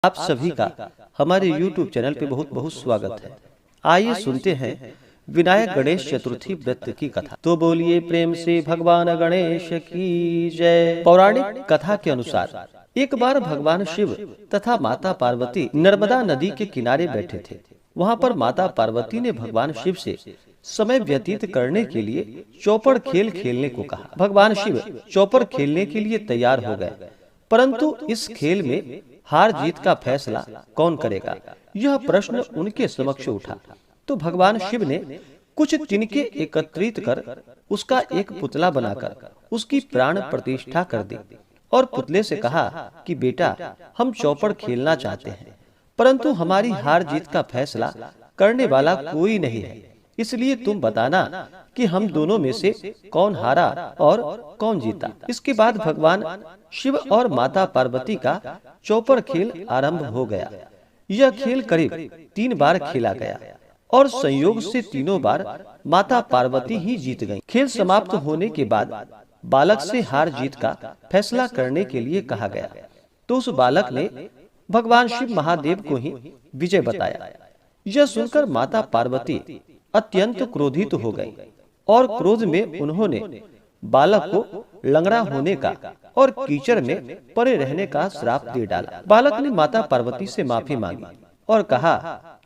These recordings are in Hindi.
आप सभी का हमारे YouTube चैनल पे बहुत बहुत स्वागत है। आइए सुनते हैं विनायक गणेश चतुर्थी व्रत की कथा। तो बोलिए प्रेम से भगवान गणेश की जय। पौराणिक कथा के अनुसार एक बार भगवान शिव तथा माता पार्वती नर्मदा नदी के किनारे बैठे थे। वहाँ पर माता पार्वती ने भगवान शिव से समय व्यतीत करने के लिए चौपड़ खेल खेलने को कहा। भगवान शिव चौपड़ खेलने के लिए तैयार हो गए, परंतु इस खेल में हार जीत का फैसला कौन करेगा, यह प्रश्न उनके समक्ष उठा। तो भगवान शिव ने कुछ तिनके एकत्रित कर उसका एक पुतला बनाकर उसकी प्राण प्रतिष्ठा कर दी और पुतले से कहा कि बेटा, हम चौपड़ खेलना चाहते हैं, परंतु हमारी हार जीत का फैसला करने वाला कोई नहीं है, इसलिए तुम बताना कि हम दोनों में से कौन हारा और कौन जीता। इसके बाद भगवान शिव और माता पार्वती का चौपड़ खेल आरंभ हो गया। यह खेल करीब 3 बार खेला गया और संयोग से तीनों बार माता पार्वती ही जीत गईं। खेल समाप्त होने के बाद बालक से हार जीत का फैसला करने के लिए कहा गया, तो उस बालक ने भगवान शिव महादेव को ही विजय बताया। यह सुनकर माता पार्वती अत्यंत क्रोधित हो गई और क्रोध में उन्होंने बालक को लंगड़ा होने का और कीचड़ में पड़े रहने का श्राप दे डाला। बालक ने माता पार्वती से माफी मांगी और कहा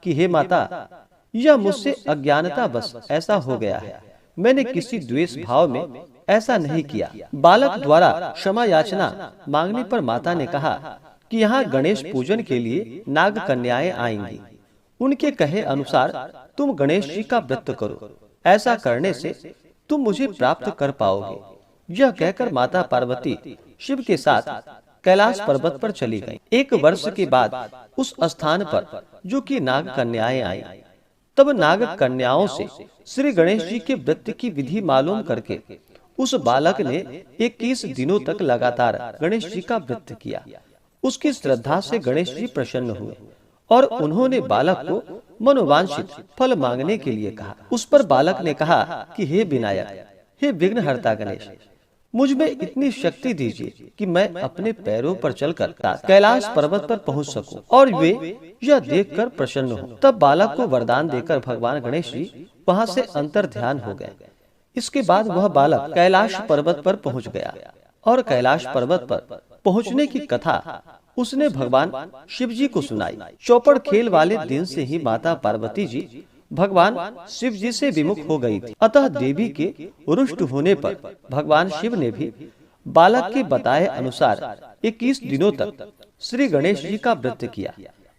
कि हे माता, यह मुझसे अज्ञानता बस ऐसा हो गया है, मैंने किसी द्वेष भाव में ऐसा नहीं किया। बालक द्वारा क्षमा याचना मांगने पर माता ने कहा कि यहाँ गणेश पूजन के लिए नाग कन्याएं आएंगी, उनके कहे अनुसार तुम गणेश जी का व्रत करो, ऐसा करने से तुम मुझे प्राप्त कर पाओगे। यह कहकर माता पार्वती शिव के साथ कैलाश पर्वत पर चली गईं। 1 वर्ष के बाद उस स्थान पर जो कि नाग कन्याएं आई, तब नाग कन्याओं से श्री गणेश जी के व्रत की विधि मालूम करके उस बालक ने 21 दिनों तक लगातार गणेश जी का व्रत किया। उसकी श्रद्धा से गणेश जी प्रसन्न हुए और उन्होंने बालक को मनोवांछित फल मांगने के लिए कहा। उस पर बालक ने कहा कि हे विनायक, हे विघ्नहर्ता गणेश, मुझ में इतनी शक्ति दीजिए कि मैं अपने पैरों पर चलकर कैलाश पर्वत पर पहुंच सकूं और वे यह देखकर प्रसन्न हो। तब बालक को वरदान देकर भगवान गणेश जी वहां से अंतर ध्यान हो गए। इसके बाद वह बालक कैलाश पर्वत पर पहुंच गया और कैलाश पर्वत पर पहुंचने की कथा उसने भगवान शिव जी को सुनाई। चौपड़ खेल वाले दिन से ही माता पार्वती जी भगवान शिव जी से विमुख हो गई थी। अतः देवी के रुष्ट होने पर भगवान शिव ने भी बालक के बताए अनुसार 21 दिनों तक श्री गणेश जी का व्रत किया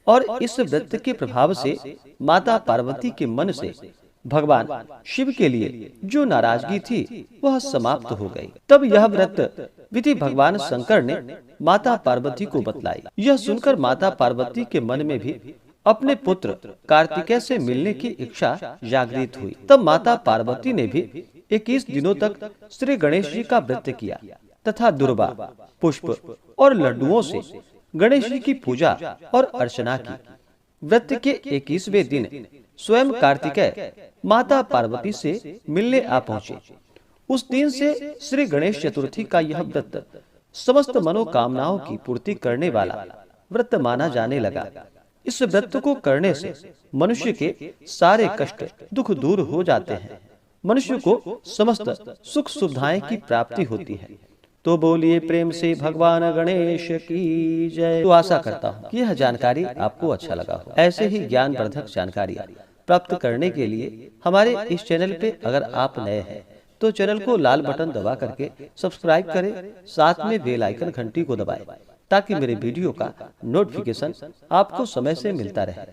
और इस व्रत के प्रभाव से माता पार्वती के मन से भगवान शिव के लिए जो नाराजगी थी वह समाप्त हो गई। तब यह व्रत विधि भगवान शंकर ने माता पार्वती को बतलाई। यह सुनकर माता पार्वती के मन में भी अपने पुत्र कार्तिकेय से मिलने की इच्छा जागृत हुई। तब माता पार्वती ने भी 21 दिनों तक श्री गणेश जी का व्रत किया तथा दुर्वा, पुष्प और लड्डुओं से गणेश जी की पूजा और अर्चना की। व्रत के 21वें दिन स्वयं कार्तिकेय माता पार्वती से मिलने आ पहुँचे। उस दिन से श्री गणेश चतुर्थी का यह व्रत समस्त मनोकामनाओं की पूर्ति करने वाला व्रत माना जाने लगा। इस व्रत को करने से मनुष्य के सारे कष्ट दुख दूर हो जाते हैं, मनुष्य को समस्त सुख सुविधाएं की प्राप्ति होती है। तो बोलिए प्रेम से भगवान गणेश की जय। तो आशा करता हूँ कि यह जानकारी आपको अच्छा लगा हो। ऐसे ही ज्ञानवर्धक जानकारी प्राप्त करने के लिए हमारे इस चैनल पे अगर आप नए हैं तो चैनल को लाल बटन दबा करके सब्सक्राइब करें, साथ में बेल आइकन घंटी को दबाएं ताकि मेरे वीडियो का नोटिफिकेशन आपको समय से मिलता रहे।